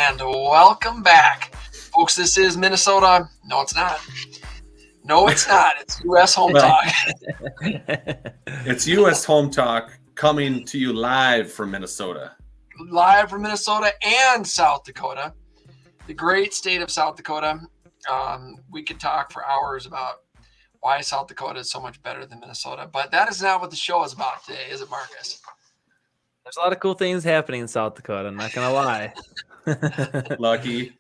And welcome back. Folks, this is Minnesota. No, it's not. It's U.S. Home Talk. It's U.S. Home Talk coming to you live from Minnesota. Live from Minnesota and South Dakota. The great state of South Dakota. We could talk for hours about why South Dakota is so much better than Minnesota, but that is not what the show is about today, is it, Marcus? There's a lot of cool things happening in South Dakota. I'm not going to lie. Lucky.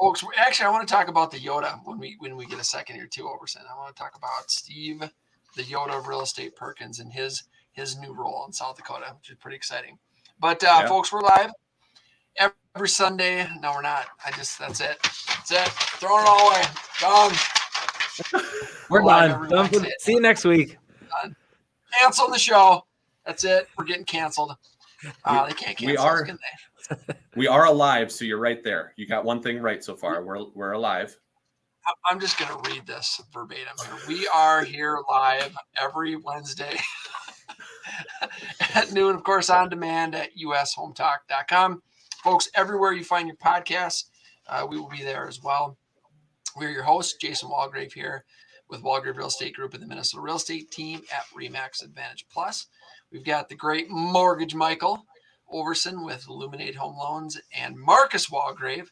Folks, actually, I want to talk about the Yoda when we get a second here too, Overson. I want to talk about Steve, the Yoda of Real Estate Perkins, and his new role in South Dakota, which is pretty exciting. But folks, we're live every Sunday. No, we're not. That's it. Throwing it all away. Done. We're done. See you next week. Done. Canceling the show. That's it. We're getting canceled. They can't cancel us, can they? We are alive, so you're right there. You got one thing right so far. We're alive. I'm just going to read this verbatim here. We are here live every Wednesday at noon, of course, on demand at ushometalk.com. Folks, everywhere you find your podcasts, we will be there as well. We're your hosts, Jason Walgrave here with Walgrave Real Estate Group and the Minnesota Real Estate Team at RE/MAX Advantage Plus. We've got the great Mortgage Michael Overson with Illuminate Home Loans, and Marcus Walgrave,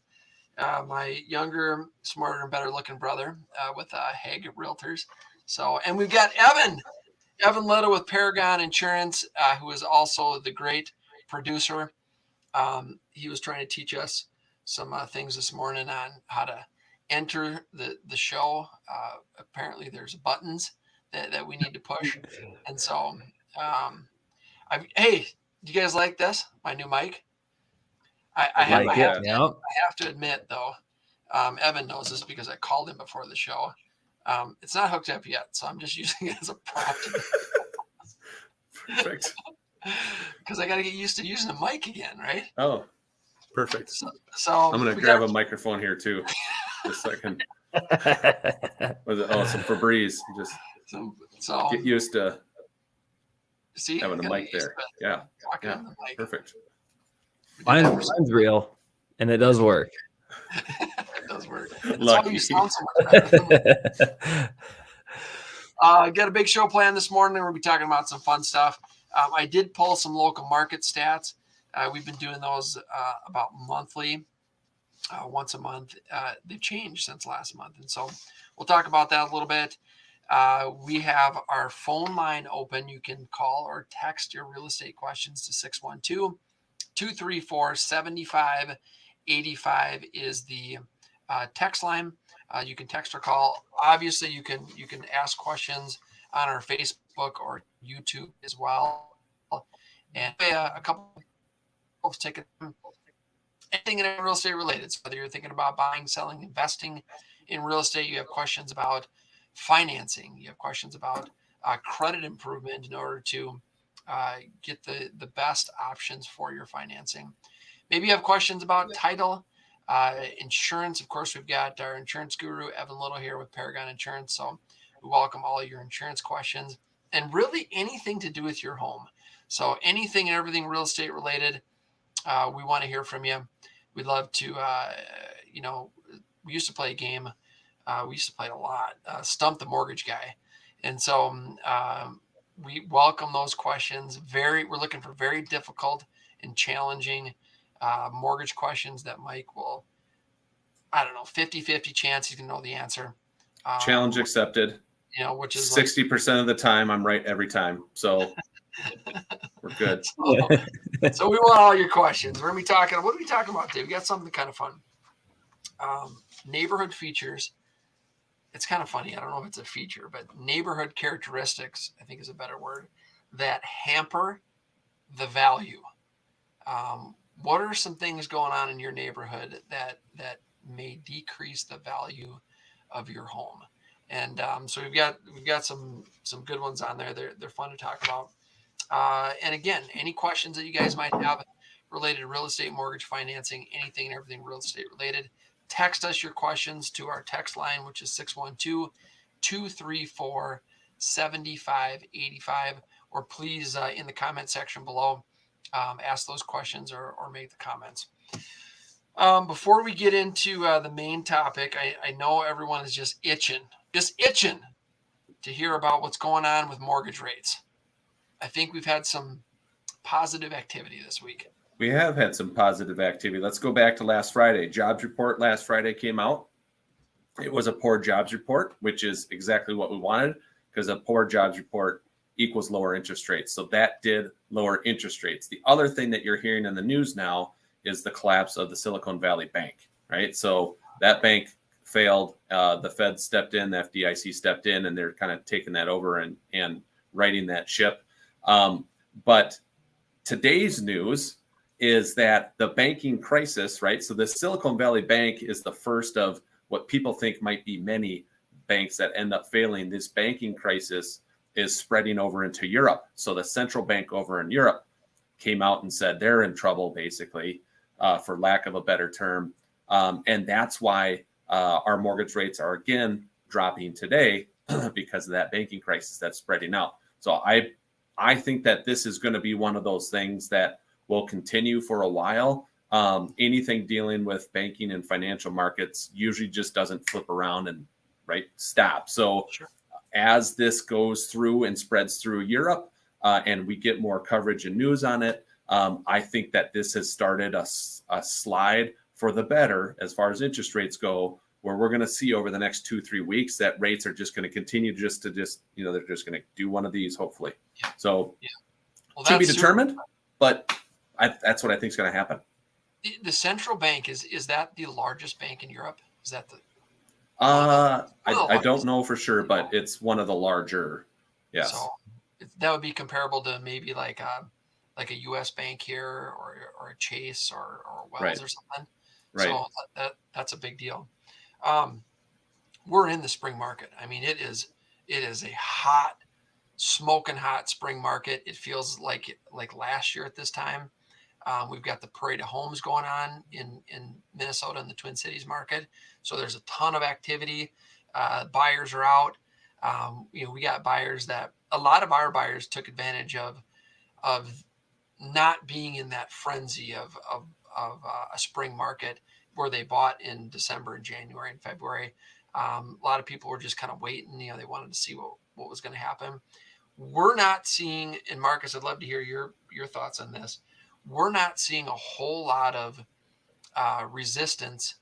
my younger, smarter, and better looking brother with Hague Realtors. So, and we've got Evan Little with Paragon Insurance, who is also the great producer. He was trying to teach us some things this morning on how to enter the show. Apparently there's buttons that we need to push. And so, hey, do you guys like this? My new mic? I have to admit, though, Evan knows this because I called him before the show. It's not hooked up yet, so I'm just using it as a prop. Perfect. Because I got to get used to using the mic again, right? Oh, perfect. So I'm going to grab a microphone here, too. Just a second. Some Febreze. Just get used to having a mic there. Yeah. Perfect. Mine's real, and it does work. It does work. Lucky. You sound so much better. Got a big show planned this morning. We'll be talking about some fun stuff. I did pull some local market stats. We've been doing those about monthly, once a month. They've changed since last month, and so we'll talk about that a little bit. We have our phone line open. You can call or text your real estate questions to 612-234-7585 is the text line. You can text or call. Obviously, you can ask questions on our Facebook or YouTube as well. And a couple of folks take it. Anything in real estate related. So whether you're thinking about buying, selling, investing in real estate, you have questions about financing, you have questions about credit improvement in order to get the best options for your financing. Maybe you have questions about title, insurance. Of course, we've got our insurance guru, Evan Little, here with Paragon Insurance. So we welcome all your insurance questions and really anything to do with your home. So anything and everything real estate related, we want to hear from you. We'd love to, we used to play a game. We used to play a lot, Stump the Mortgage Guy. And so we welcome those questions. We're looking for very difficult and challenging mortgage questions that Mike will, 50-50 chance he's going to know the answer. Challenge accepted. Which is 60% of the time I'm right every time. So we're good. So we want all your questions. What are we talking about today? We got something kind of fun. Neighborhood features. It's kind of funny. I don't know if it's a feature, but neighborhood characteristics, I think is a better word, that hamper the value. What are some things going on in your neighborhood that may decrease the value of your home? And so we've got some good ones on there. They're fun to talk about. And again, any questions that you guys might have related to real estate, mortgage financing, anything and everything real estate related, text us your questions to our text line, which is 612-234-7585, or please in the comment section below, ask those questions or make the comments. Before we get into the main topic, I know everyone is just itching to hear about what's going on with mortgage rates. I think we've had some positive activity this week. We have had some positive activity. Let's go back to last Friday. Jobs report last Friday came out. It was a poor jobs report, which is exactly what we wanted, because a poor jobs report equals lower interest rates. So that did lower interest rates. The other thing that you're hearing in the news now is the collapse of the Silicon Valley Bank, right? So that bank failed. The Fed stepped in, the FDIC stepped in, and they're kind of taking that over and righting that ship. But today's news is that the banking crisis, right? So the Silicon Valley Bank is the first of what people think might be many banks that end up failing. This banking crisis is spreading over into Europe. So the central bank over in Europe came out and said they're in trouble, basically, for lack of a better term. And that's why our mortgage rates are again dropping today because of that banking crisis that's spreading out. So I think that this is going to be one of those things that will continue for a while. Anything dealing with banking and financial markets usually just doesn't flip around and stop. So as this goes through and spreads through Europe and we get more coverage and news on it, I think that this has started a slide for the better as far as interest rates go, where we're going to see over the next 2-3 weeks that rates are just going to continue they're just going to do one of these, hopefully. Yeah. So well, to be determined, but that's what I think is going to happen. The central bank, is that the largest bank in Europe? Is that the? I don't know for sure, but it's one of the larger. Yes. So that would be comparable to maybe like a U.S. bank here, or a Chase or Wells or something. Right. So that's a big deal. We're in the spring market. I mean, it is a hot, smoking hot spring market. It feels like last year at this time. We've got the Parade of Homes going on in Minnesota in the Twin Cities market. So there's a ton of activity. Buyers are out. We got buyers that a lot of our buyers took advantage of not being in that frenzy of a spring market where they bought in December and January and February. A lot of people were just kind of waiting. They wanted to see what was going to happen. We're not seeing, and Marcus, I'd love to hear your thoughts on this. We're not seeing a whole lot of resistance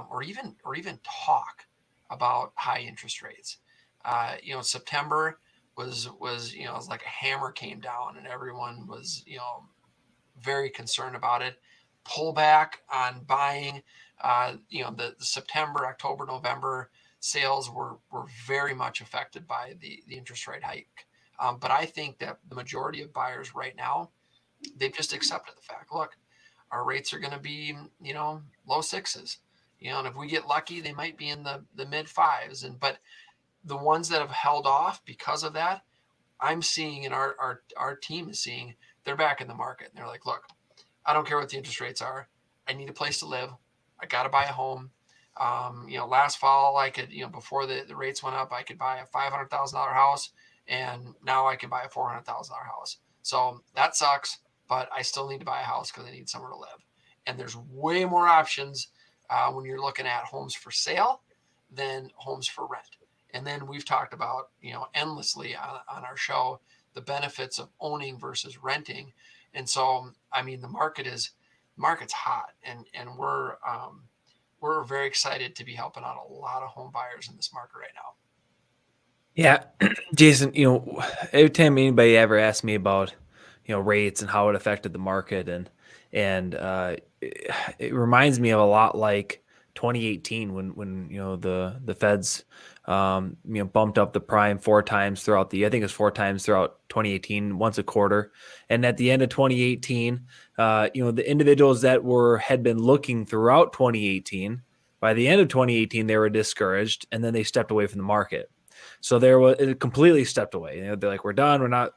or even talk about high interest rates. September was it was like a hammer came down and everyone was very concerned about it. Pullback on buying. The September, October, November sales were very much affected by the interest rate hike. But I think that the majority of buyers right now, they've just accepted the fact, look, our rates are going to be, low sixes, and if we get lucky, they might be in the mid fives. But the ones that have held off because of that, I'm seeing, and our team is seeing, they're back in the market. And they're like, look, I don't care what the interest rates are. I need a place to live. I got to buy a home. Last fall I could, before the rates went up, I could buy a $500,000 house, and now I can buy a $400,000 house. So that sucks, but I still need to buy a house because I need somewhere to live. And there's way more options when you're looking at homes for sale than homes for rent. And then we've talked about, endlessly on our show, the benefits of owning versus renting. And so, I mean, the market's hot, and we're very excited to be helping out a lot of home buyers in this market right now. Yeah, Jason, every time anybody ever asks me about, rates and how it affected the market, and it reminds me of a lot like 2018 when the Feds bumped up the prime 4 times throughout I think it was 4 times throughout 2018, once a quarter. And at the end of 2018, the individuals that had been looking throughout 2018, by the end of 2018, they were discouraged, and then they stepped away from the market. So it completely stepped away. They're like, we're done. We're not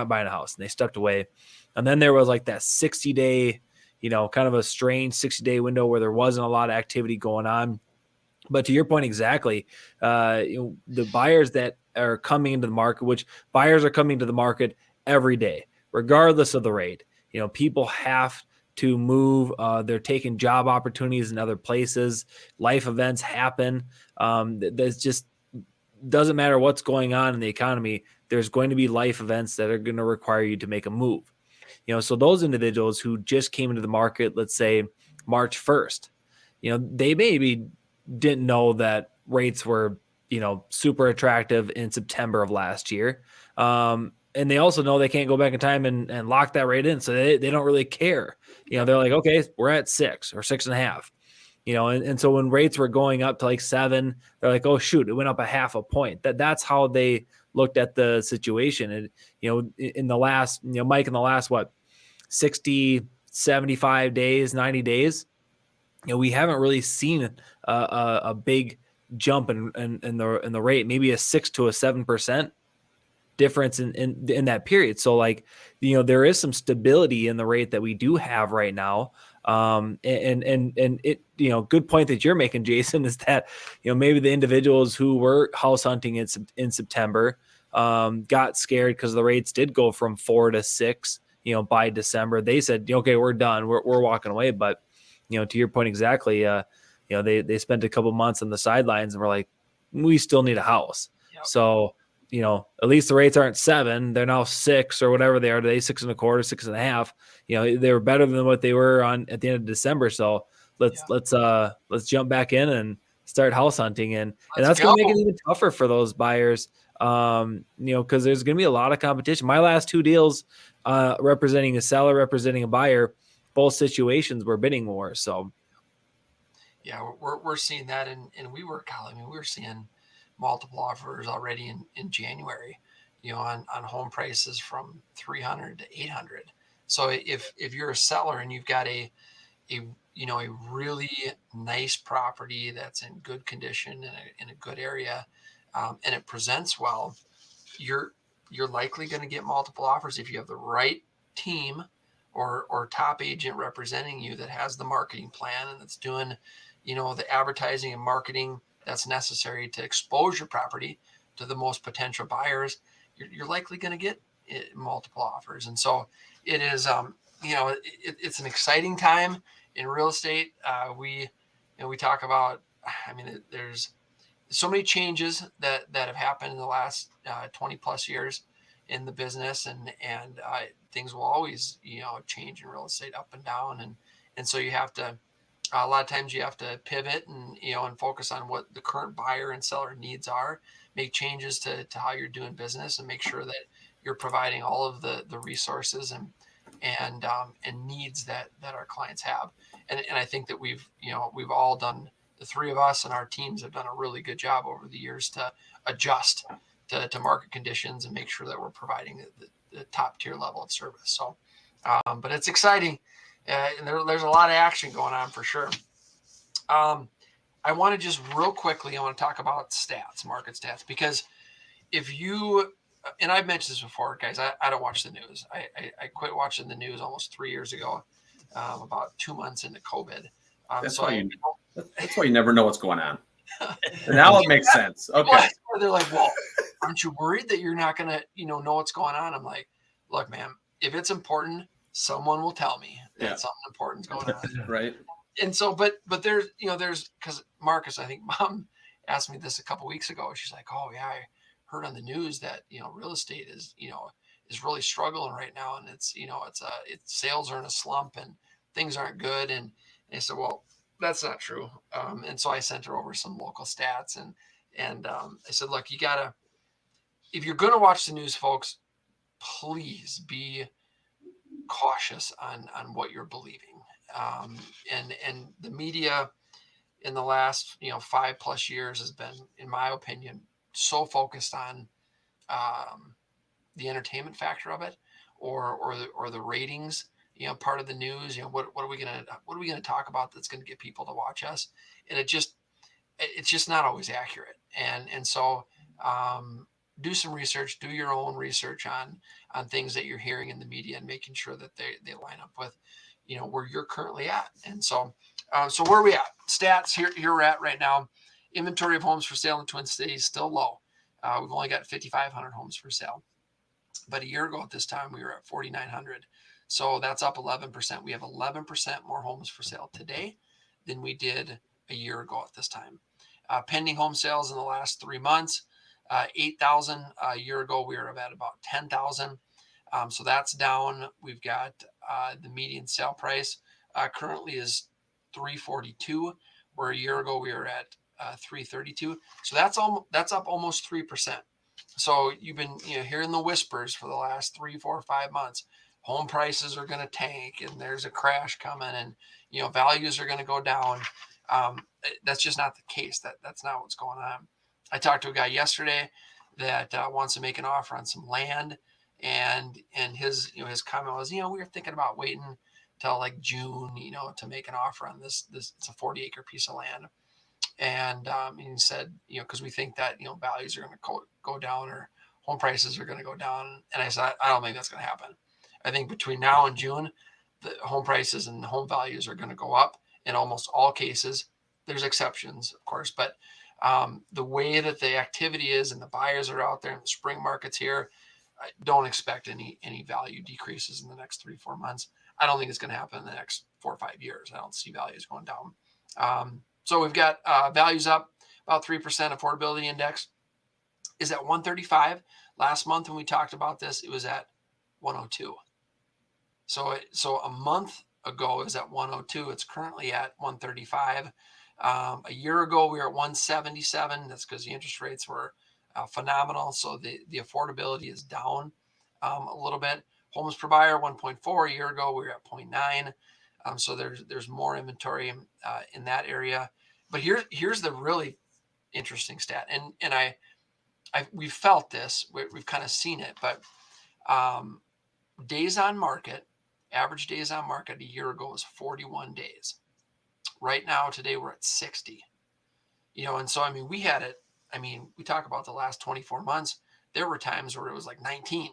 buying a house. And they stepped away. And then there was like that 60-day, kind of a strange 60-day window where there wasn't a lot of activity going on. But to your point, exactly, the buyers that are coming into the market, which buyers are coming to the market every day, regardless of the rate. people have to move. They're taking job opportunities in other places. Life events happen. There's just doesn't matter what's going on in the economy. There's going to be life events that are going to require you to make a move. So those individuals who just came into the market, let's say March 1st, they maybe didn't know that rates were, super attractive in September of last year. And they also know they can't go back in time and lock that rate in. So they don't really care. They're like, okay, we're at 6 or 6.5. And so when rates were going up to like 7, they're like, oh shoot, it went up a half a point. That's how they looked at the situation. And, in the last, Mike, in the last, 60, 75 days, 90 days, we haven't really seen a big jump in the rate, maybe a 6 to a 7% difference in that period. So there is some stability in the rate that we do have right now. And it, good point that you're making, Jason, is that, maybe the individuals who were house hunting in September got scared because the rates did go from 4 to 6, by December. They said, okay, we're done. We're walking away. But, to your point exactly, they spent a couple months on the sidelines and were like, we still need a house. Yep. So, at least the rates aren't 7. They're now 6 or whatever they are today, 6.25, 6.5. They were better than what they were on at the end of December. So let's jump back in and start house hunting. And that's going to make it even tougher for those buyers. Because there's going to be a lot of competition. My last 2 deals, representing a seller, representing a buyer, both situations were bidding wars. So yeah, we're seeing that, and we were seeing multiple offers already in January, on home prices from 300 to 800. So if you're a seller and you've got a really nice property that's in good condition in a good area, and it presents well, you're likely going to get multiple offers if you have the right team or top agent representing you that has the marketing plan and that's doing, the advertising and marketing that's necessary to expose your property to the most potential buyers. You're likely going to get multiple offers. And so it is, it's an exciting time in real estate. We talk about, there's so many changes that have happened in the last 20 plus years in the business, and things will always, change in real estate up and down. And so you have to, a lot of times you have to pivot and focus on what the current buyer and seller needs are, make changes to how you're doing business, and make sure that you're providing all of the resources and needs that our clients have. And I think that we've all done, the 3 of us and our teams have done a really good job over the years to adjust to market conditions and make sure that we're providing the top tier level of service. So, but it's exciting. And there's a lot of action going on for sure. I want to just real quickly, I want to talk about stats, market stats, because if you, and I've mentioned this before, guys, I don't watch the news. I quit watching the news almost 3 years ago, about 2 months into COVID. That's why you never know what's going on. Now it makes sense. Okay. They're like, well, aren't you worried that you're not going to, know what's going on? I'm like, look, man, if it's important, someone will tell me that something important's going on. Right. And so, but there's, because Marcus, I think Mom asked me this a couple weeks ago. She's like, oh yeah, I heard on the news that, real estate is, is really struggling right now. And it's sales are in a slump and things aren't good. And I said, well, that's not true. And so I sent her over some local stats and I said, look, if you're going to watch the news, folks, please be cautious on what you're believing. And the media in the last 5+ years has been, in my opinion, so focused on the entertainment factor of it, or the ratings, part of the news. What are we gonna talk about that's going to get people to watch us? And it's just not always accurate. And so do some research, do your own research on things that you're hearing in the media, and making sure that they line up with where you're currently at. And so where are we at? Stats here we're at right now. Inventory of homes for sale in Twin Cities still low. We've only got 5,500 homes for sale, but a year ago at this time we were at 4,900. So that's up 11%. We have 11% more homes for sale today than we did a year ago at this time. Pending home sales in the last 3 months, 8,000. A year ago, we were at about 10,000. So that's down. We've got the median sale price currently is 342, where a year ago we were at 332. So that's up almost 3%. So you've been hearing the whispers for the last 3, 4, 5 months. Home prices are going to tank, and there's a crash coming, and values are going to go down. That's just not the case. That's not what's going on. I talked to a guy yesterday that wants to make an offer on some land, and his his comment was, we were thinking about waiting till like June, to make an offer on this. It's a 40-acre piece of land, and he said, because we think that values are going to go down, or home prices are going to go down. And I said, I don't think that's going to happen. I think between now and June, the home prices and home values are going to go up in almost all cases. There's exceptions, of course, but the way that the activity is and the buyers are out there in the spring markets here, I don't expect any value decreases in the next 3-4 months. I don't think it's going to happen in the next 4 or 5 years. I don't see values going down. So we've got values up about 3%. Affordability index is at 135. Last month when we talked about this, it was at 102. So a month ago it was at 102. It's currently at 135. A year ago we were at 177. That's because the interest rates were phenomenal. So the affordability is down a little bit. Homes per buyer 1.4. A year ago we were at 0.9. So there's more inventory in that area. But here's the really interesting stat, and we've felt this. We've kind of seen it, but days on market, average days on market a year ago was 41 days. Right now, today we're at 60. And so we had it. We talk about the last 24 months. There were times where it was like 19,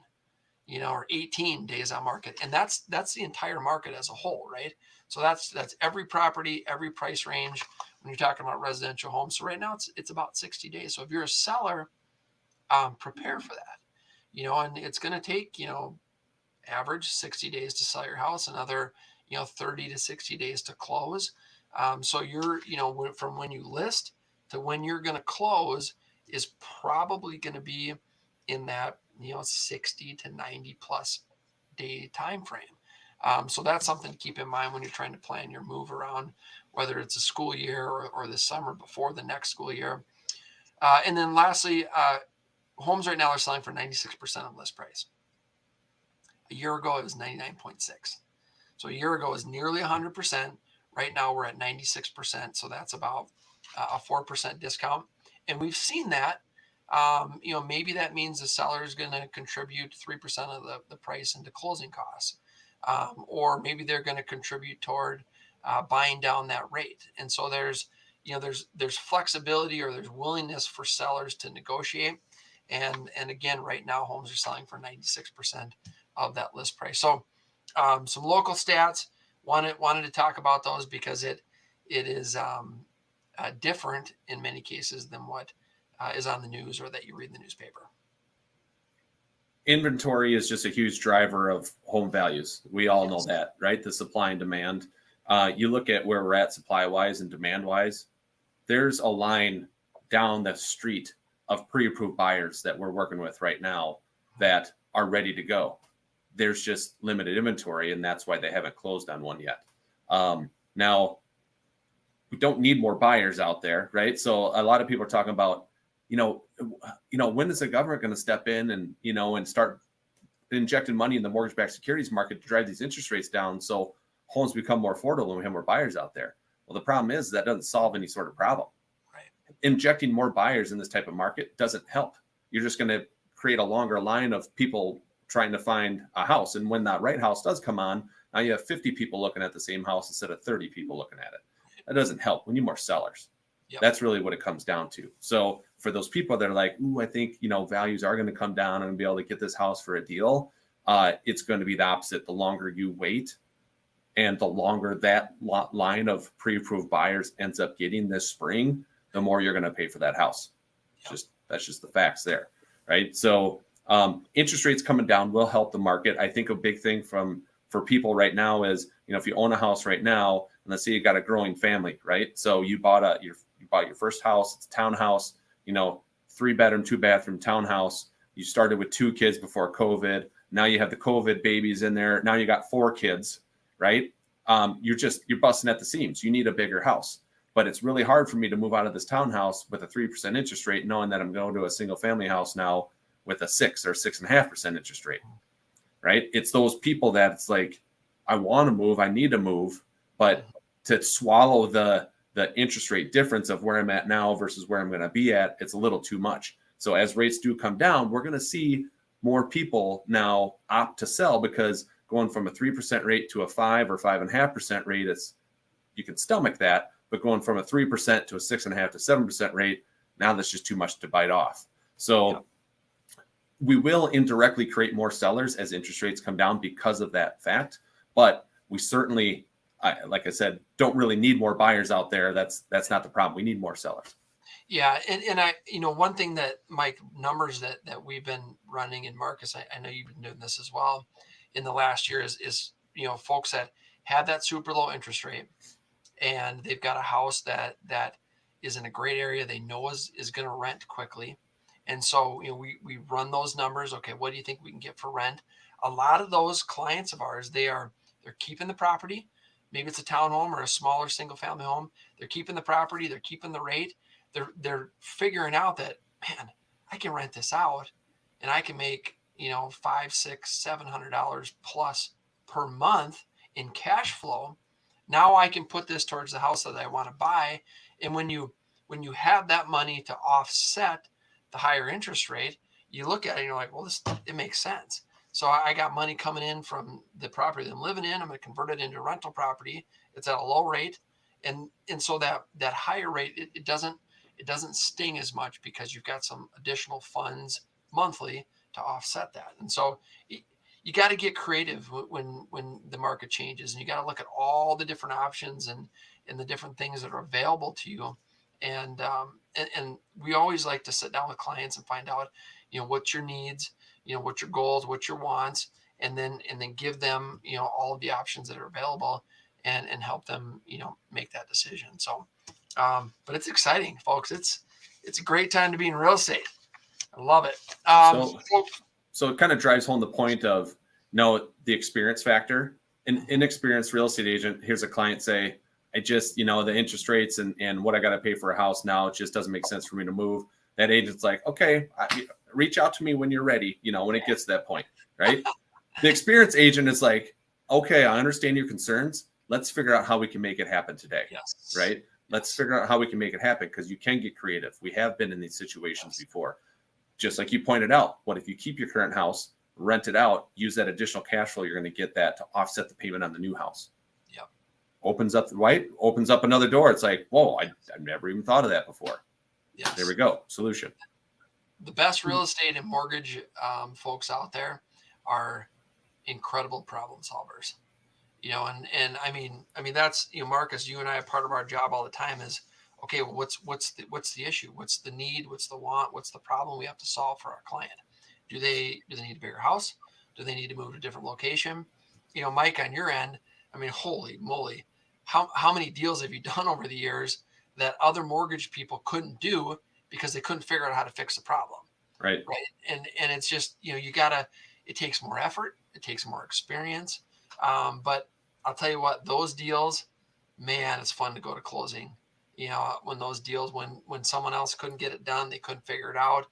or 18 days on market, and that's the entire market as a whole, right? So that's every property, every price range when you're talking about residential homes. So right now it's about 60 days. So if you're a seller, prepare for that, and it's going to take, average 60 days to sell your house, another, 30 to 60 days to close. So you're, from when you list to when you're going to close is probably going to be in that, 60 to 90 plus day time frame. So that's something to keep in mind when you're trying to plan your move around, whether it's a school year or the summer before the next school year. And then lastly, homes right now are selling for 96% of list price. A year ago, it was 99.6. So a year ago is nearly 100%. Right now we're at 96%. So that's about a 4% discount. And we've seen that. Maybe that means the seller is going to contribute 3% of the price into closing costs. Or maybe they're going to contribute toward buying down that rate. And so there's flexibility, or there's willingness for sellers to negotiate. And again, right now homes are selling for 96% of that list price. So some local stats, wanted to talk about those because it is different in many cases than what is on the news or that you read in the newspaper. Inventory is just a huge driver of home values. We all know that, right? The supply and demand. You look at where we're at supply-wise and demand-wise, there's a line down the street of pre-approved buyers that we're working with right now that are ready to go. There's just limited inventory, and that's why they haven't closed on one yet. Now, we don't need more buyers out there, right? So a lot of people are talking about, when is the government going to step in and, and start injecting money in the mortgage-backed securities market to drive these interest rates down so homes become more affordable and we have more buyers out there? Well, the problem is that doesn't solve any sort of problem. Right. Injecting more buyers in this type of market doesn't help. You're just going to create a longer line of people trying to find a house. And when that right house does come on, now you have 50 people looking at the same house instead of 30 people looking at it. That doesn't help. We need more sellers. Yep. That's really what it comes down to. So for those people that are like, ooh, I think, values are going to come down and be able to get this house for a deal, it's going to be the opposite. The longer you wait and the longer that line of pre-approved buyers ends up getting this spring, the more you're going to pay for that house. Yep. That's just the facts there, right? So interest rates coming down will help the market. I think a big thing from for people right now is, if you own a house right now, and let's say you got a growing family, right? So you bought your first house, it's a townhouse, 3-bedroom, 2-bathroom townhouse. You started with 2 kids before COVID. Now you have the COVID babies in there. Now you got 4 kids, right? You're busting at the seams. You need a bigger house. But it's really hard for me to move out of this townhouse with a 3% interest rate, knowing that I'm going to a single family house now with a 6 or 6.5% interest rate, right? It's those people that it's like, I want to move, I need to move, but to swallow the interest rate difference of where I'm at now versus where I'm going to be at, it's a little too much. So as rates do come down, we're going to see more people now opt to sell, because going from a 3% rate to a 5 or 5.5% rate, you can stomach that. But going from a 3% to a 6.5 to 7% rate, now that's just too much to bite off. So we will indirectly create more sellers as interest rates come down because of that fact. But we certainly, like I said, don't really need more buyers out there. That's not the problem. We need more sellers. Yeah. And I, one thing that, Mike, numbers that we've been running, and Marcus, I know you've been doing this as well in the last year, is folks that have that super low interest rate, and they've got a house that is in a great area they know is going to rent quickly. And so, we run those numbers. Okay, what do you think we can get for rent? A lot of those clients of ours, they're keeping the property. Maybe it's a townhome or a smaller single family home. They're keeping the property. They're keeping the rate. They're figuring out that, man, I can rent this out and I can make, $500, $600, $700 plus per month in cash flow. Now I can put this towards the house that I want to buy. And when you have that money to offset the higher interest rate, you look at it and you're like, well, it makes sense. So I got money coming in from the property that I'm living in. I'm going to convert it into rental property. It's at a low rate. And so that higher rate, it doesn't sting as much, because you've got some additional funds monthly to offset that. And so you got to get creative when the market changes, and you got to look at all the different options and the different things that are available to you. And we always like to sit down with clients and find out, what's your needs, what's your goals, what's your wants, and then give them, all of the options that are available, and help them, make that decision. So, but it's exciting, folks. It's a great time to be in real estate. I love it. So it kind of drives home the point of, the experience factor. An inexperienced real estate agent here's a client say, I just, the interest rates and what I got to pay for a house now, it just doesn't make sense for me to move. That agent's like, okay, reach out to me when you're ready, when it gets to that point, right? The experienced agent is like, okay, I understand your concerns. Let's figure out how we can make it happen today. Yes. Right? Let's figure out how we can make it happen, because you can get creative. We have been in these situations before. Just like you pointed out, what if you keep your current house, rent it out, use that additional cash flow, you're going to get that to offset the payment on the new house. Yep. Opens up another door. It's like, whoa, I've never even thought of that before. Yes. There we go. Solution. The best real estate and mortgage folks out there are incredible problem solvers. And I mean that's, Marcus, you and I, a part of our job all the time is, okay, well, what's the issue? What's the need? What's the want? What's the problem we have to solve for our client? Do they need a bigger house? Do they need to move to a different location? Mike, on your end, holy moly, how many deals have you done over the years that other mortgage people couldn't do because they couldn't figure out how to fix the problem? Right. And it's just, it takes more effort. It takes more experience. But I'll tell you what, those deals, man, it's fun to go to closing. When those deals, when someone else couldn't get it done, they couldn't figure it out.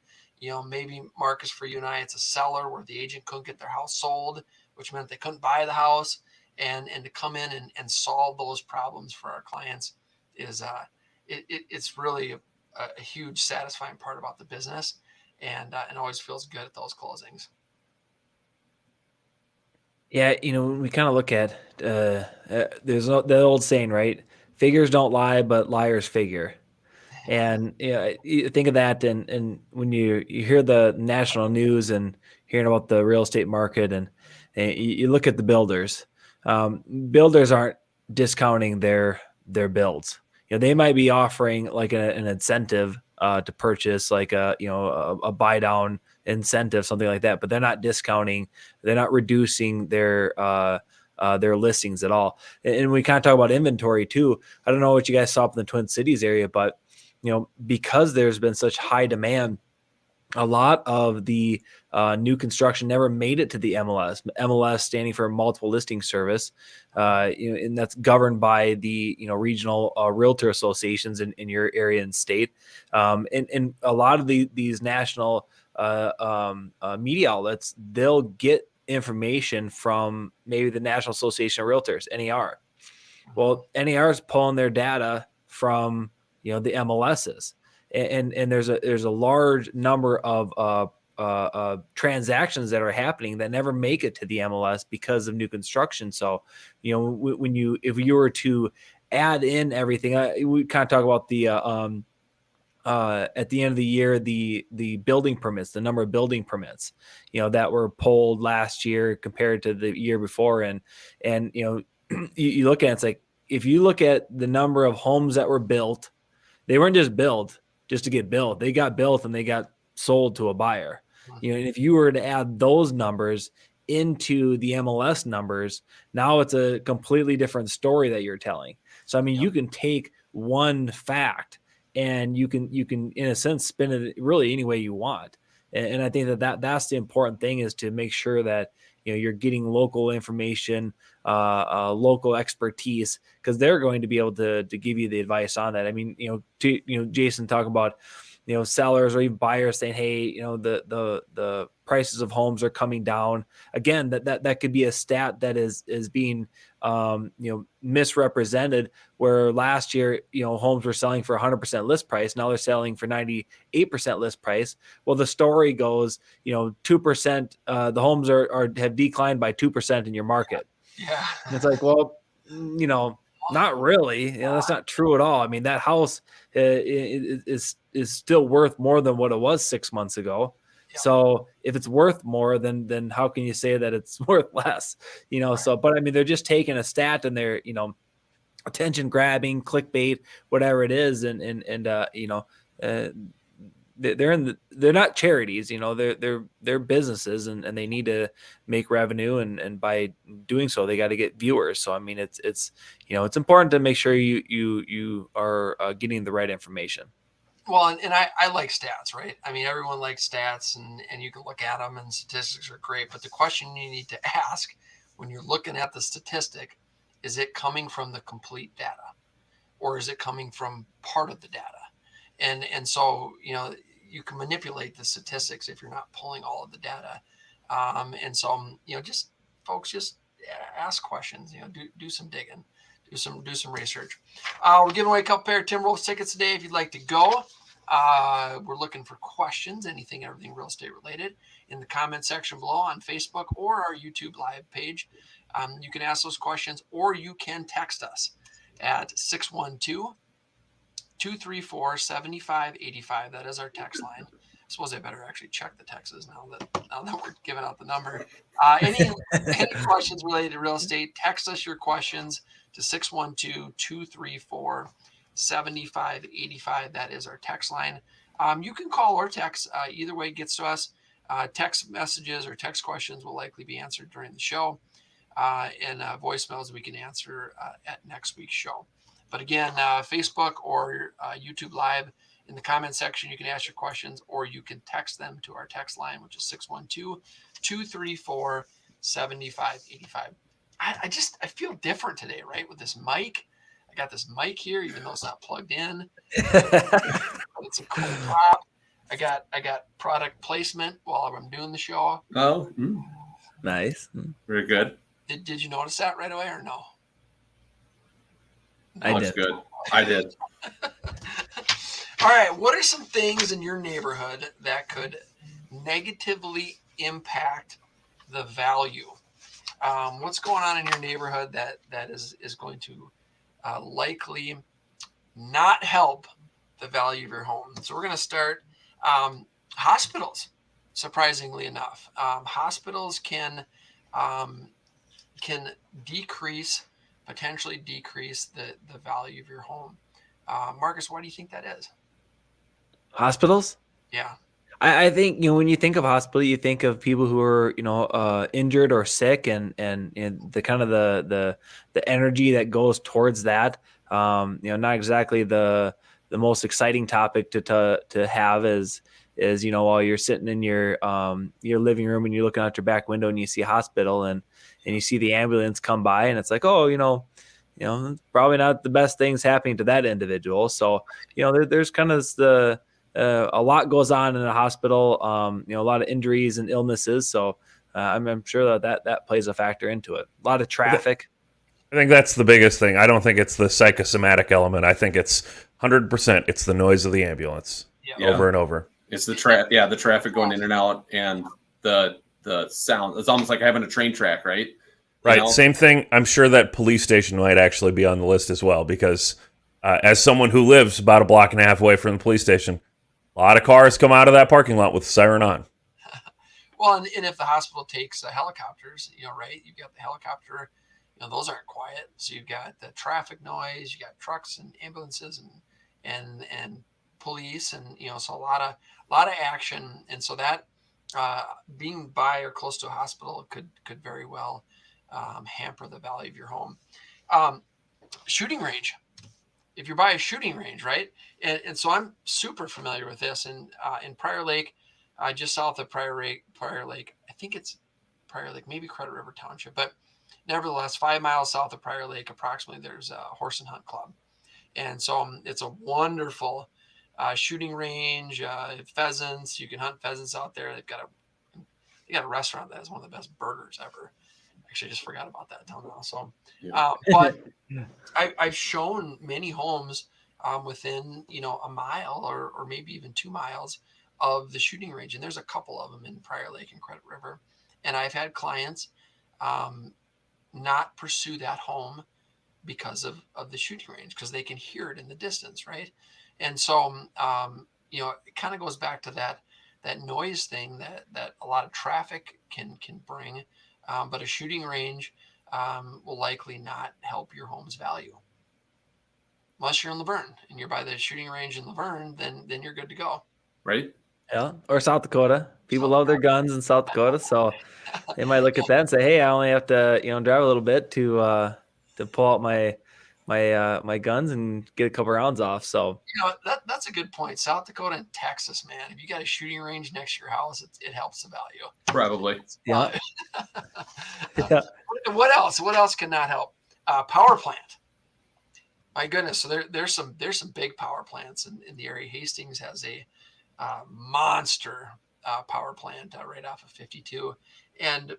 Maybe, Marcus, for you and I, it's a seller where the agent couldn't get their house sold, which meant they couldn't buy the house, and to come in and solve those problems for our clients is it's really a huge satisfying part about the business, and always feels good at those closings. Yeah, we kind of look at there's the old saying, right? Figures don't lie, but liars figure. And you think of that, and when you hear the national news and hearing about the real estate market, and you look at the builders, builders aren't discounting their builds. They might be offering like an incentive to purchase, like a buy down incentive, something like that, but they're not discounting. They're not reducing their their listings at all. And we kind of talk about inventory too. I don't know what you guys saw up in the Twin Cities area, but because there's been such high demand, a lot of the new construction never made it to the MLS. MLS standing for Multiple Listing Service, and that's governed by the regional realtor associations in your area and state. And a lot of these national media outlets, they'll get information from maybe the National Association of Realtors, NAR. Well, NAR is pulling their data from the MLSs. And there's a large number of transactions that are happening that never make it to the MLS because of new construction. So, if you were to add in everything, we kind of talk about the at the end of the year, the building permits, the number of building permits, that were pulled last year compared to the year before, and you look at it, it's like if you look at the number of homes that were built, they weren't just built just to get built. They got built and they got sold to a buyer. And if you were to add those numbers into the MLS numbers, now it's a completely different story that you're telling. So, I mean, you can take one fact and you can, in a sense, spin it really any way you want. And I think that's the important thing, is to make sure that, you're getting local information, local expertise, because they're going to be able to give you the advice on that. I mean, Jason talking about, sellers or even buyers saying, hey, the prices of homes are coming down. Again, that could be a stat that is being, misrepresented, where last year, homes were selling for 100% list price. Now they're selling for 98% list price. Well, the story goes, 2%, the homes have declined by 2% in your market. Yeah. And it's like, well, not really. That's not true at all. I mean, that house is still worth more than what it was 6 months ago. Yeah. So if it's worth more, then how can you say that it's worth less? Right. So, but I mean, they're just taking a stat and they're, attention grabbing, clickbait, whatever it is. They're not charities, they're businesses, and they need to make revenue, and by doing so they got to get viewers. So I mean, it's important to make sure you are getting the right information. Well, and I like stats, right? I mean, everyone likes stats, and you can look at them, and statistics are great. But the question you need to ask when you're looking at the statistic, is it coming from the complete data, or is it coming from part of the data? And so, you can manipulate the statistics if you're not pulling all of the data. And so, just folks, just ask questions, do some digging, do some research. We're giving away a couple pair of Tim Wolf tickets today. If you'd like to go, we're looking for questions, anything, everything real estate related, in the comment section below on Facebook or our YouTube live page. You can ask those questions, or you can text us at 612-234-7585. That is our text line. I suppose I better actually check the texts now that we're giving out the number. Any questions related to real estate, text us your questions to 612-234-7585. That is our text line. You can call or text. Either way gets to us. Text messages or text questions will likely be answered during the show. And voicemails we can answer at next week's show. But again, Facebook or YouTube Live, in the comment section, you can ask your questions, or you can text them to our text line, which is 612-234-7585. I feel different today, right? With this mic. I got this mic here, even though it's not plugged in. It's a cool prop. I got product placement while I'm doing the show. Oh, nice. Very good. Did you notice that right away, or no? I Looks did. good. I did. All right. What are some things in your neighborhood that could negatively impact the value? What's going on in your neighborhood that is going to likely not help the value of your home? So we're going to start hospitals. Surprisingly enough, hospitals can potentially decrease the value of your home. Marcus, why do you think that is? Hospitals? Yeah. I think, when you think of hospital, you think of people who are, injured or sick, and the kind of the energy that goes towards that. Not exactly the most exciting topic to have is while you're sitting in your living room and you're looking out your back window and you see a hospital and you see the ambulance come by, and it's like, oh, probably not the best things happening to that individual. So, there's kind of a lot goes on in a hospital, a lot of injuries and illnesses. So I'm sure that plays a factor into it. A lot of traffic. I think that's the biggest thing. I don't think it's the psychosomatic element. I think it's 100%. It's the noise of the ambulance over and over. It's the the traffic going in and out, and the sound. It's almost like having a train track, right? Right. Same thing. I'm sure that police station might actually be on the list as well, because as someone who lives about a block and a half away from the police station, a lot of cars come out of that parking lot with the siren on. Well, and if the hospital takes helicopters, right, you've got the helicopter, those aren't quiet. So you've got the traffic noise, you got trucks and ambulances and police, and so a lot of action. And so that being by or close to a hospital could very well hamper the value of your home. Shooting range. If you're by a shooting range, right? And so I'm super familiar with this. And in Prior Lake, just south of Prior Lake, I think it's Prior Lake, maybe Credit River Township, but nevertheless, 5 miles south of Prior Lake, approximately, there's a horse and hunt club. And so it's a wonderful shooting range, pheasants. You can hunt pheasants out there. They got a restaurant that has one of the best burgers ever. Actually, I just forgot about that until now. So, but I've shown many homes within, a mile or maybe even 2 miles of the shooting range. And there's a couple of them in Prior Lake and Credit River. And I've had clients not pursue that home because of the shooting range, because they can hear it in the distance, right? And so, it kind of goes back to that noise thing that a lot of traffic can bring. But a shooting range will likely not help your home's value. Unless you're in Laverne and you're by the shooting range in Laverne, then you're good to go. Right? Yeah. Or South Dakota. People love their guns in South Dakota. So they might look at that and say, hey, I only have to, drive a little bit to pull out my guns and get a couple rounds off. So that's a good point. South Dakota and Texas, man. If you got a shooting range next to your house, it helps the value. Probably. Yeah. What else? What else can not help? Power plant. My goodness. So there's some big power plants in the area. Hastings has a monster power plant right off of 52, and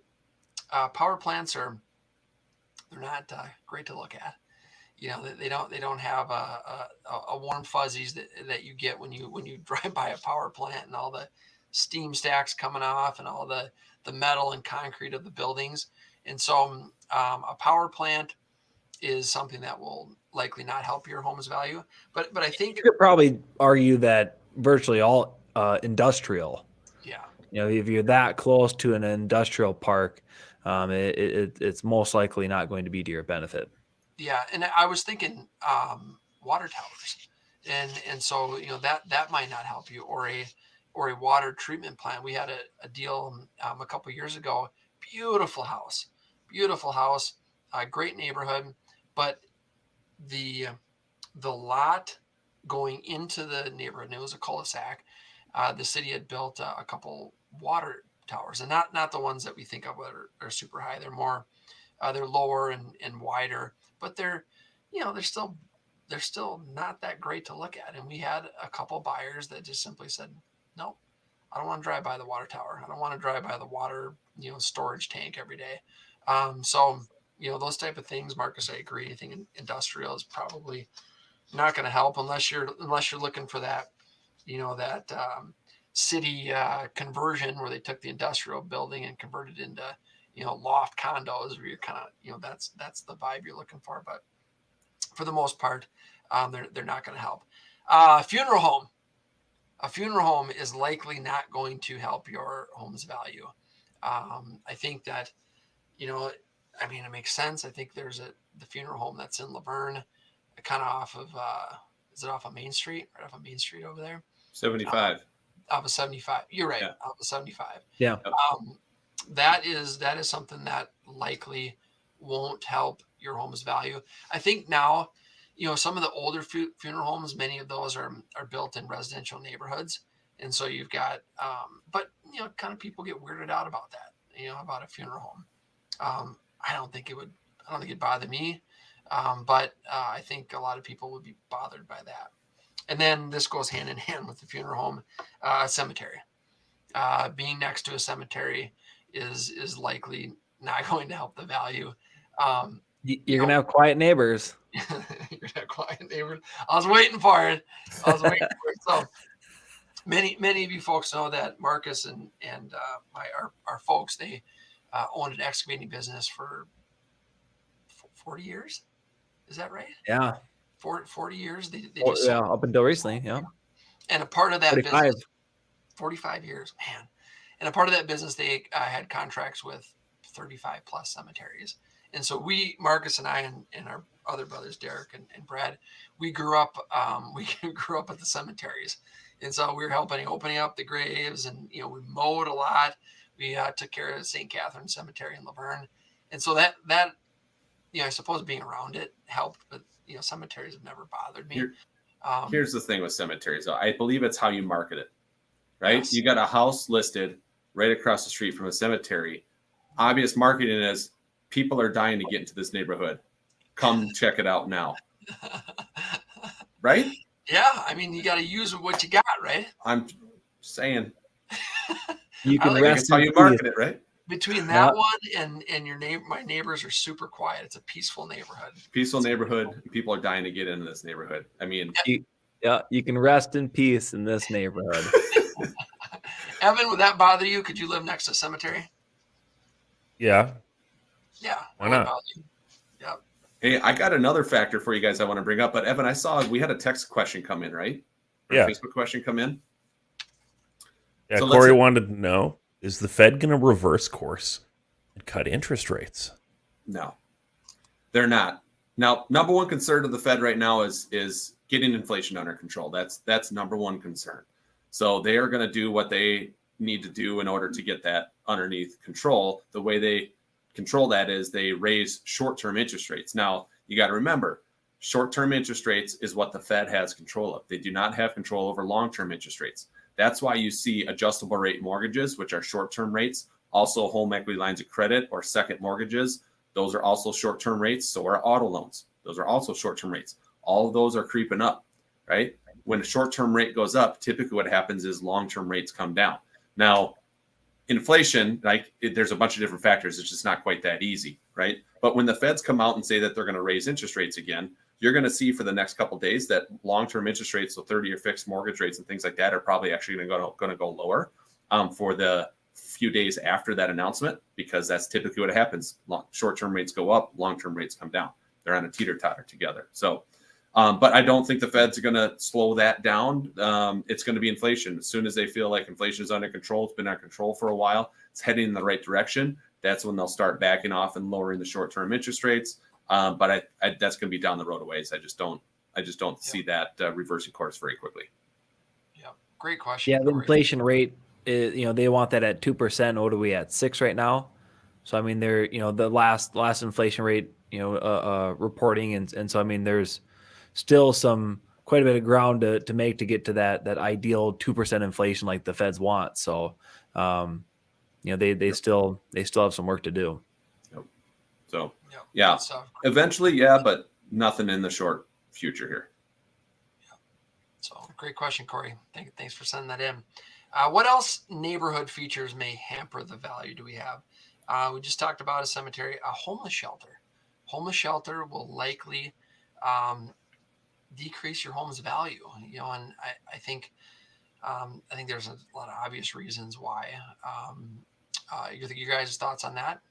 power plants they're not great to look at. They don't have a warm fuzzies that you get when you drive by a power plant, and all the steam stacks coming off and all the metal and concrete of the buildings. And so a power plant is something that will likely not help your home's value. But I think you could probably argue that virtually all industrial, if you're that close to an industrial park, it's most likely not going to be to your benefit. Yeah, and I was thinking water towers, and so that might not help you, or a water treatment plant. We had a deal a couple of years ago. Beautiful house, great neighborhood, but the lot going into the neighborhood, and it was a cul-de-sac. The city had built a couple water towers, and not the ones that we think of are super high. They're more they're lower and wider, but they're still not that great to look at. And we had a couple buyers that just simply said, no, I don't want to drive by the water tower. I don't want to drive by the water storage tank every day. So those type of things, Marcus, I agree. Anything industrial is probably not going to help unless you're looking for that city conversion where they took the industrial building and converted into loft condos, where you're kind of that's the vibe you're looking for. But for the most part, they're not going to help. Funeral home. A funeral home is likely not going to help your home's value. I think that it makes sense. I think there's the funeral home that's in Laverne, kind of off of is it off of Main Street? Right off of Main Street over there. 75. Of a 75. You're right. Yeah. Of a 75. Yeah. That is something that likely won't help your home's value. I think now, some of the older funeral homes, many of those are built in residential neighborhoods, and so you've got, but kind of people get weirded out about that, about a funeral home. I don't think it'd bother me, but I think a lot of people would be bothered by that. And then this goes hand in hand with the funeral home, cemetery. Being next to a cemetery is likely not going to help the value. You're gonna have quiet neighbors. You're gonna have quiet neighbors. I was waiting for it. So many of you folks know that Marcus and our folks, they owned an excavating business for 40 years. Is that right? Yeah. 40 years. They just up until recently. Yeah. And a part of that 45. business, 45 years, man. And a part of that business, they had contracts with 35 plus cemeteries. And so Marcus and I, and our other brothers, Derek and Brad, we grew up at the cemeteries. And so we were helping opening up the graves, and, we mowed a lot. We took care of St. Catherine Cemetery in Laverne. And so that, I suppose being around it helped, but, cemeteries have never bothered me. Here's the thing with cemeteries, though. I believe it's how you market it, right? Yes. You got a house listed right across the street from a cemetery. Obvious marketing is people are dying to get into this neighborhood. Come check it out now. Right? Yeah. I mean, you got to use what you got, right? I'm saying. You can That's how you market it, right? Between that one and your neighbor, my neighbors are super quiet. It's a peaceful neighborhood. Peaceful neighborhood. People are dying to get into this neighborhood. I mean, you can rest in peace in this neighborhood. Evan, would that bother you? Could you live next to a cemetery? Yeah. Yeah. Why not? Yeah. Hey, I got another factor for you guys I want to bring up. But Evan, I saw we had a text question come in, right? Or Yeah. a Facebook question come in. Yeah. So Corey wanted to know, is the Fed going to reverse course and cut interest rates? No, they're not. Now, number one concern of the Fed right now is getting inflation under control. That's number one concern. So they are going to do what they need to do in order to get that underneath control. The way they control that is they raise short-term interest rates. Now, you got to remember, short-term interest rates is what the Fed has control of. They do not have control over long-term interest rates. That's why you see adjustable rate mortgages, which are short-term rates, also home equity lines of credit or second mortgages. Those are also short-term rates. So are auto loans. Those are also short-term rates. All of those are creeping up, right? When a short-term rate goes up, typically what happens is long-term rates come down. Now, inflation, there's a bunch of different factors. It's just not quite that easy, right? But when the Feds come out and say that they're going to raise interest rates again, you're going to see for the next couple of days that long-term interest rates, so 30-year fixed mortgage rates and things like that, are probably actually going to go lower for the few days after that announcement, because that's typically what happens. Short-term rates go up, long-term rates come down. They're on a teeter-totter together. So, but I don't think the Fed's are going to slow that down. It's going to be inflation. As soon as they feel like inflation is under control, it's been under control for a while, it's heading in the right direction, that's when they'll start backing off and lowering the short-term interest rates. But that's going to be down the road a ways. I just don't see that reversing course very quickly. Yeah, great question. Yeah, the inflation rate is, they want that at 2%. What are we at? 6 right now? So I mean, they're the last inflation rate reporting, and so I mean, there's still quite a bit of ground to make to get to that ideal 2% inflation like the Feds want. So they still have some work to do. So, yeah, eventually, but nothing in the short future here. Yeah. So, great question, Corey. Thanks for sending that in. What else neighborhood features may hamper the value do we have? We just talked about a cemetery, a homeless shelter. Homeless shelter will likely decrease your home's value. And I think there's a lot of obvious reasons why. You guys' thoughts on that?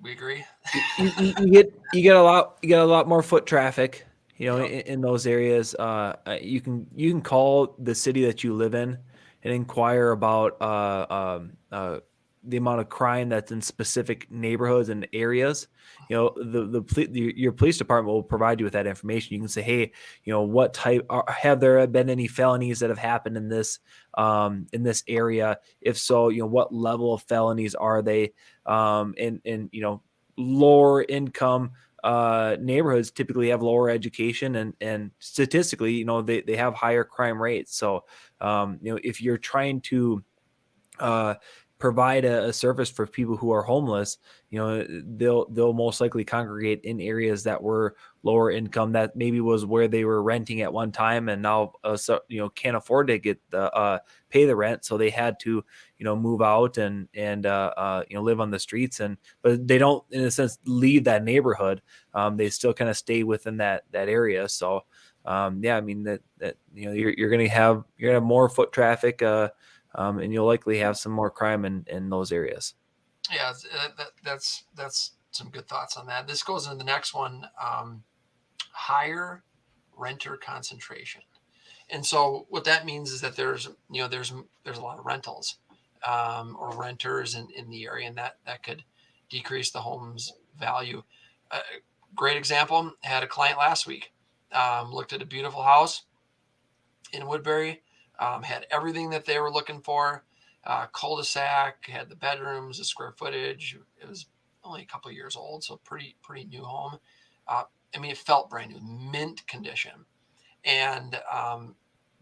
We agree. you get a lot more foot traffic, in those areas. You can call the city that you live in and inquire about the amount of crime that's in specific neighborhoods and areas, you know, your police department will provide you with that information. You can say, hey, you know, what type have there been any felonies that have happened in this area? If so, you know, what level of felonies are they? And you know, lower income neighborhoods typically have lower education, and statistically, you know, they have higher crime rates. So you know, if you're trying to provide a service for people who are homeless, you know, they'll most likely congregate in areas that were lower income, that maybe was where they were renting at one time, and now you know, can't afford to get the pay the rent, so they had to, you know, move out and you know, live on the streets. And but they don't, in a sense, leave that neighborhood. They still kind of stay within that area. So yeah, I mean, that you know, you're gonna have more foot traffic, and you'll likely have some more crime in those areas. Yeah, that's some good thoughts on that. This goes into the next one, higher renter concentration. And so what that means is that there's a lot of rentals or renters in the area, and that could decrease the home's value. Great example, had a client last week, looked at a beautiful house in Woodbury, had everything that they were looking for, cul-de-sac, had the bedrooms, the square footage. It was only a couple of years old, so pretty new home. I mean, it felt brand new, mint condition. And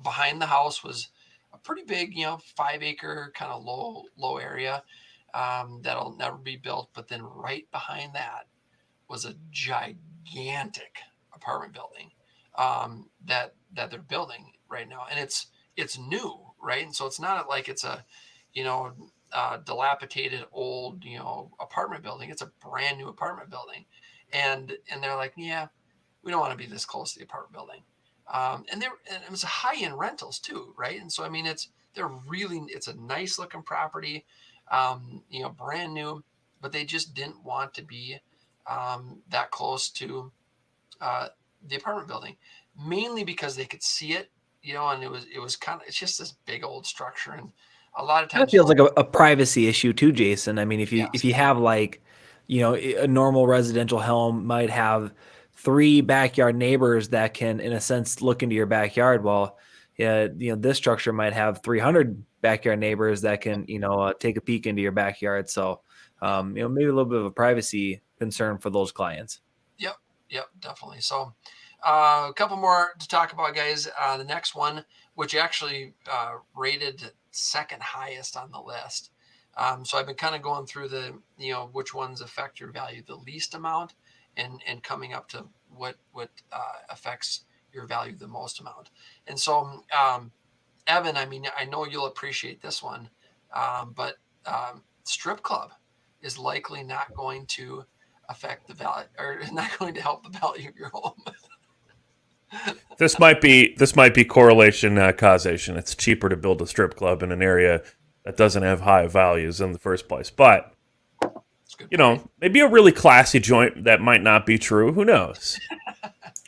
behind the house was a pretty big, 5-acre kind of low area that'll never be built. But then right behind that was a gigantic apartment building that they're building right now, and it's new, right? And so it's not like it's a dilapidated old apartment building. It's a brand new apartment building, and they're like, yeah, we don't want to be this close to the apartment building. And it was high-end rentals too, right? And so I mean, it's a nice looking property, brand new, but they just didn't want to be that close to the apartment building, mainly because they could see it, and it's just this big old structure, and a lot of times It feels like a privacy issue too, Jason. I mean, if you have like, a normal residential home might have 3 backyard neighbors that can, in a sense, look into your backyard. Well, yeah, this structure might have 300 backyard neighbors that can, take a peek into your backyard. So, maybe a little bit of a privacy concern for those clients. Yep, definitely. So a couple more to talk about, guys. The next one, which actually rated second highest on the list. So I've been kind of going through the, which ones affect your value the least amount, and coming up to what affects your value the most amount. And so, Evan, I mean, I know you'll appreciate this one, but strip club is likely not going to affect the value, or not going to help the value of your home. This might be correlation, causation. It's cheaper to build a strip club in an area that doesn't have high values in the first place. But maybe a really classy joint that might not be true. Who knows?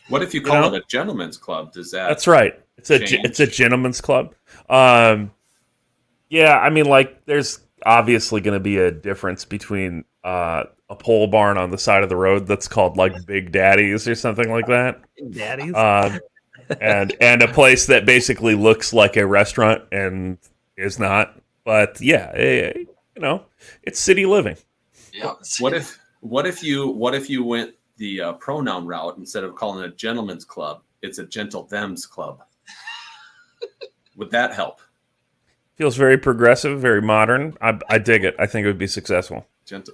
What if you call it a gentleman's club? Does that? That's right. It's a gentleman's club. Yeah, I mean, like, there's obviously going to be a difference between a pole barn on the side of the road that's called like Big Daddy's or something like that. Big Daddy's. And a place that basically looks like a restaurant and is not. But yeah, it's city living. Yeah. What if you went the pronoun route? Instead of calling it a gentleman's club, it's a gentle them's club? Would that help? Feels very progressive, very modern. I dig it. I think it would be successful.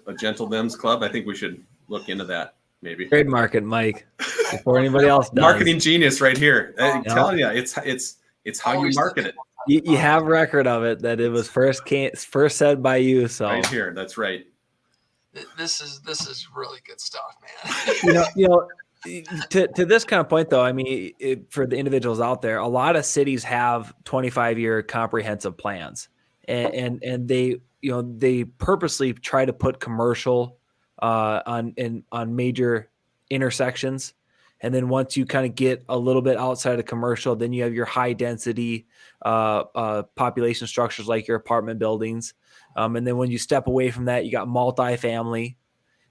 A gentle them's club. I think we should look into that. Maybe trademark it, Mike, before anybody else does. Marketing genius, right here. I'm telling you, it's how you market it. You have record of it that it was first said by you. So right here, that's right. This is really good stuff, man. To this kind of point, though, I mean, for the individuals out there, a lot of cities have 25-year comprehensive plans, and they purposely try to put commercial on major intersections, And then once you kind of get a little bit outside of commercial, then you have your high density population structures like your apartment buildings. And then when you step away from that, you got multifamily,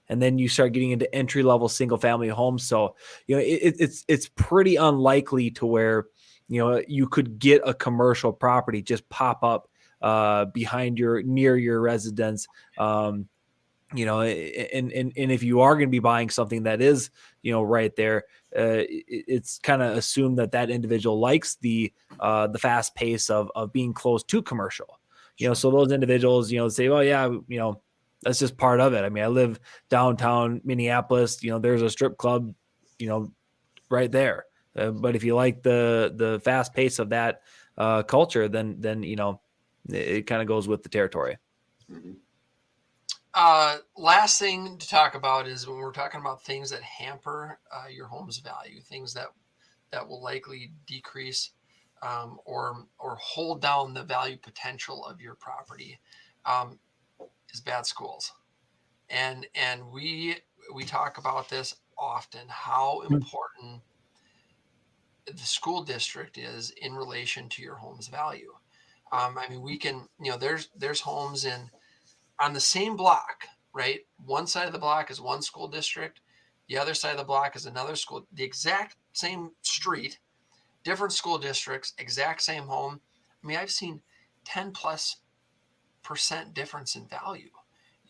and then you start getting into entry level single family homes. So, it's pretty unlikely to where, you could get a commercial property just pop up near your residence. And if you are going to be buying something that is, right there, it's kind of assumed that individual likes the fast pace of being close to commercial. So those individuals, say, well, yeah, that's just part of it. I mean, I live downtown Minneapolis, there's a strip club, right there. But if you like the fast pace of that culture, then it kind of goes with the territory. Mhm. Last thing to talk about is when we're talking about things that hamper your home's value, things that will likely decrease or hold down the value potential of your property, is bad schools. And we talk about this often, how important the school district is in relation to your home's value. I mean, we can, there's homes on the same block, right? One side of the block is one school district. The other side of the block is another school, the exact same street, different school districts, exact same home. I mean, I've seen 10+% difference in value,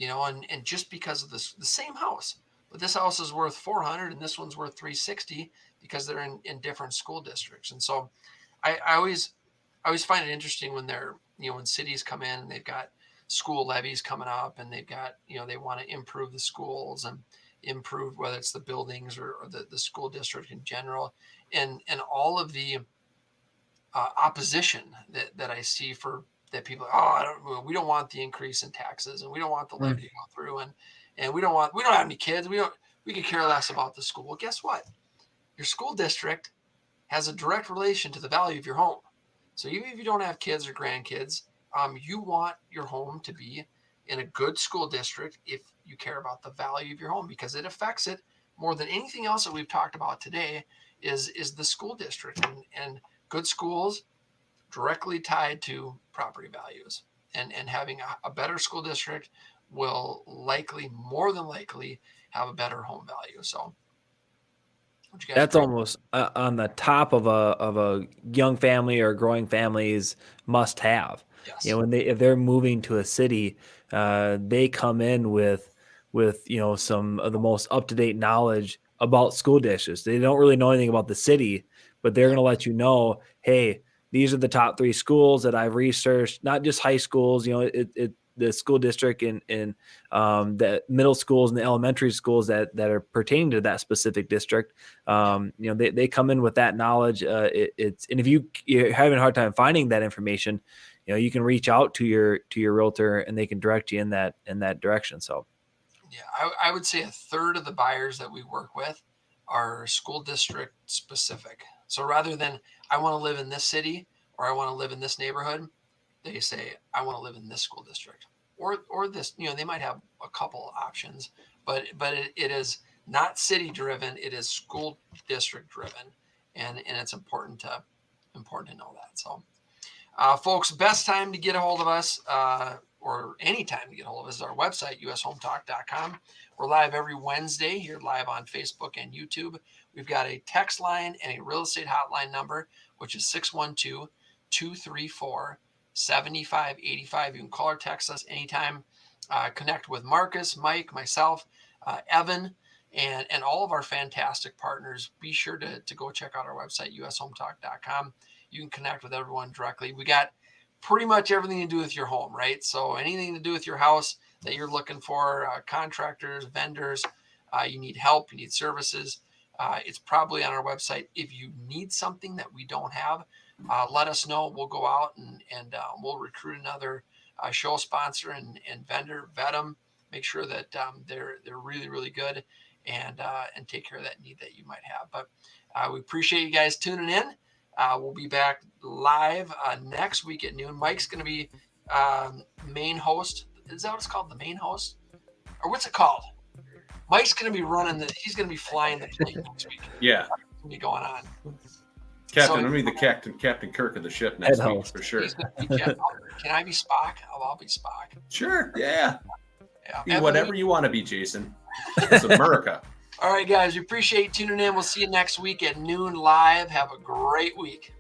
and just because of the same house, but this house is worth 400 and this one's worth 360 because they're in different school districts. And so I always find it interesting when when cities come in and they've got school levies coming up and they've got, they want to improve the schools and improve whether it's the buildings or the school district in general, and all of the opposition that I see for that people, we don't want the increase in taxes and we don't want the levy to go through, and we don't have any kids. We could care less about the school. Well, guess what? Your school district has a direct relation to the value of your home. So even if you don't have kids or grandkids, you want your home to be in a good school district if you care about the value of your home, because it affects it more than anything else that we've talked about today is the school district, and good schools directly tied to property values, and having a better school district will more than likely have a better home value. So That's almost on the top of a young family or growing family's must have. Yes. If they're moving to a city, they come in with some of the most up to date knowledge about school districts. They don't really know anything about the city, but they're going to let you know, hey, these are the top 3 schools that I've researched. Not just high schools. The school district in the middle schools and the elementary schools that are pertaining to that specific district. They come in with that knowledge. And if you're having a hard time finding that information, you can reach out to your realtor and they can direct you in that direction. So, yeah, I would say a third of the buyers that we work with are school district specific. So rather than I want to live in this city or I want to live in this neighborhood, they say I want to live in this school district or this. They might have a couple options, but it is not city driven. It is school district driven, and it's important to know that. So, folks, best time to get a hold of us, or any time to get a hold of us, is our website, ushometalk.com. We're live every Wednesday here, live on Facebook and YouTube. We've got a text line and a real estate hotline number, which is 612-234-7585. You can call or text us anytime. Connect with Marcus, Mike, myself, Evan, and all of our fantastic partners. Be sure to go check out our website, ushometalk.com. You can connect with everyone directly. We got pretty much everything to do with your home, right? So anything to do with your house that you're looking for, contractors, vendors, you need help, you need services, it's probably on our website. If you need something that we don't have, let us know. We'll go out and we'll recruit another show sponsor and vendor, vet them, make sure that they're really, really good, and take care of that need that you might have. But we appreciate you guys tuning in. We'll be back live next week at noon. Mike's going to be main host. Is that what it's called? The main host? Or what's it called? Mike's going to be he's going to be flying the plane next week. Yeah. What's going to be going on? Captain, So- I'm be the Captain Kirk of the ship next Head week host. for sure. He's gonna be Can I be Spock? I'll be Spock. Sure. Yeah. Yeah. Be whatever you want to be, Jason. It's America. All right, guys. We appreciate tuning in. We'll see you next week at noon live. Have a great week.